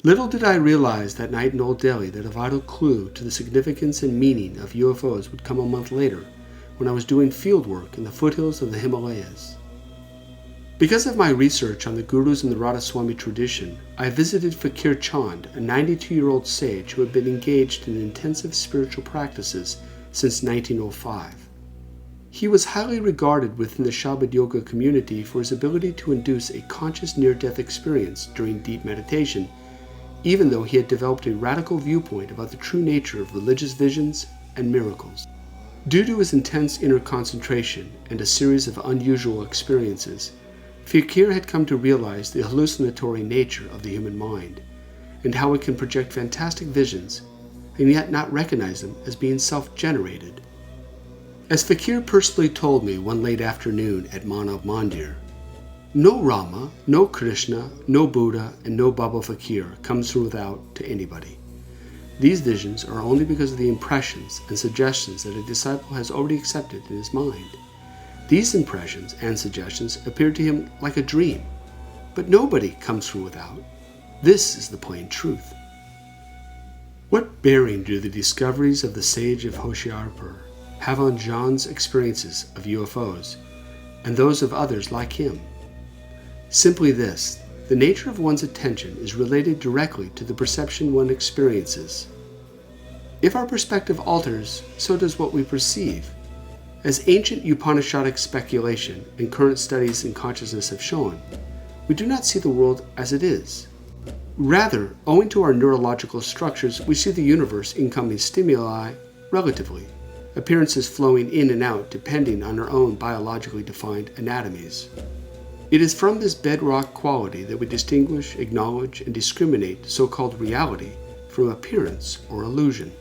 Little did I realize that night in Old Delhi that a vital clue to the significance and meaning of UFOs would come a month later when I was doing field work in the foothills of the Himalayas. Because of my research on the Gurus and the Radhaswami tradition, I visited Faqir Chand, a 92-year-old sage who had been engaged in intensive spiritual practices since 1905. He was highly regarded within the Shabad Yoga community for his ability to induce a conscious near-death experience during deep meditation, even though he had developed a radical viewpoint about the true nature of religious visions and miracles. Due to his intense inner concentration and a series of unusual experiences, Faqir had come to realize the hallucinatory nature of the human mind, and how it can project fantastic visions, and yet not recognize them as being self-generated. As Faqir personally told me one late afternoon at Manav Mandir, no Rama, no Krishna, no Buddha, and no Baba Faqir comes from without to anybody. These visions are only because of the impressions and suggestions that a disciple has already accepted in his mind. These impressions and suggestions appear to him like a dream, but nobody comes from without. This is the plain truth. What bearing do the discoveries of the sage of Hoshiarpur have on John's experiences of UFOs and those of others like him? Simply this: the nature of one's attention is related directly to the perception one experiences. If our perspective alters, so does what we perceive. As ancient Upanishadic speculation and current studies in consciousness have shown, we do not see the world as it is. Rather, owing to our neurological structures, we see the universe incoming stimuli relatively, appearances flowing in and out depending on our own biologically defined anatomies. It is from this bedrock quality that we distinguish, acknowledge, and discriminate so-called reality from appearance or illusion.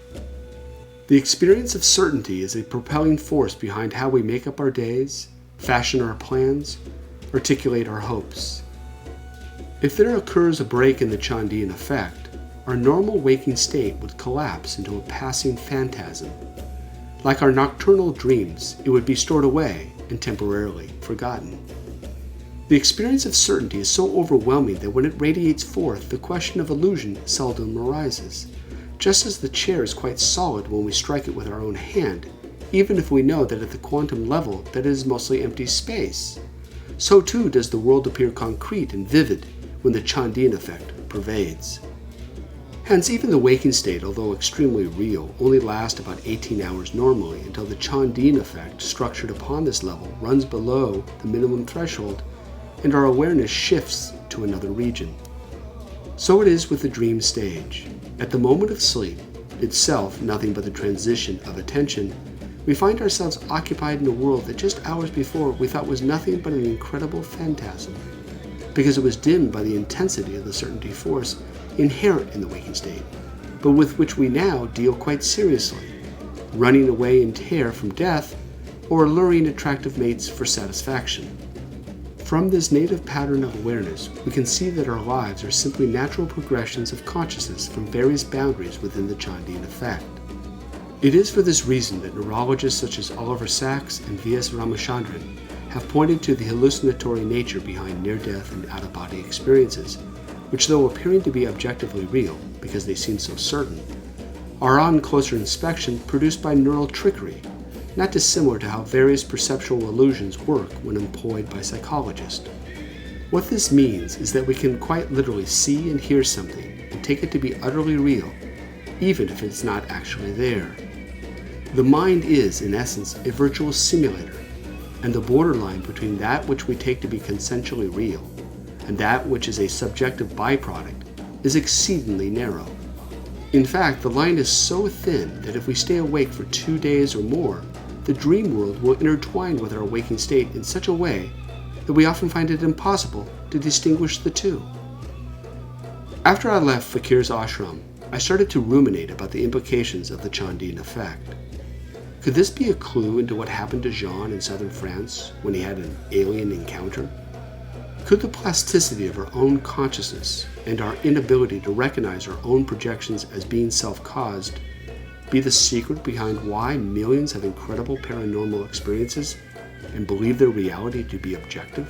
The experience of certainty is a propelling force behind how we make up our days, fashion our plans, articulate our hopes. If there occurs a break in the CHANDIAN effect, our normal waking state would collapse into a passing phantasm. Like our nocturnal dreams, it would be stored away and temporarily forgotten. The experience of certainty is so overwhelming that when it radiates forth, the question of illusion seldom arises. Just as the chair is quite solid when we strike it with our own hand, even if we know that at the quantum level that it is mostly empty space, so too does the world appear concrete and vivid when the CHANDIAN effect pervades. Hence, even the waking state, although extremely real, only lasts about 18 hours normally until the CHANDIAN effect structured upon this level runs below the minimum threshold and our awareness shifts to another region. So it is with the dream stage. At the moment of sleep, itself nothing but the transition of attention, we find ourselves occupied in a world that just hours before we thought was nothing but an incredible phantasm, because it was dimmed by the intensity of the certainty force inherent in the waking state, but with which we now deal quite seriously, running away in terror from death or luring attractive mates for satisfaction. From this native pattern of awareness, we can see that our lives are simply natural progressions of consciousness from various boundaries within the CHANDIAN effect. It is for this reason that neurologists such as Oliver Sacks and V.S. Ramachandran have pointed to the hallucinatory nature behind near-death and out-of-body experiences, which, though appearing to be objectively real because they seem so certain, are on closer inspection produced by neural trickery, not dissimilar to how various perceptual illusions work when employed by psychologists. What this means is that we can quite literally see and hear something and take it to be utterly real, even if it's not actually there. The mind is, in essence, a virtual simulator, and the borderline between that which we take to be consensually real and that which is a subjective byproduct is exceedingly narrow. In fact, the line is so thin that if we stay awake for 2 days or more, the dream world will intertwine with our waking state in such a way that we often find it impossible to distinguish the two. After I left Faqir's ashram, I started to ruminate about the implications of the CHANDIAN effect. Could this be a clue into what happened to Jean in southern France when he had an alien encounter? Could the plasticity of our own consciousness and our inability to recognize our own projections as being self-caused be the secret behind why millions have incredible paranormal experiences and believe their reality to be objective?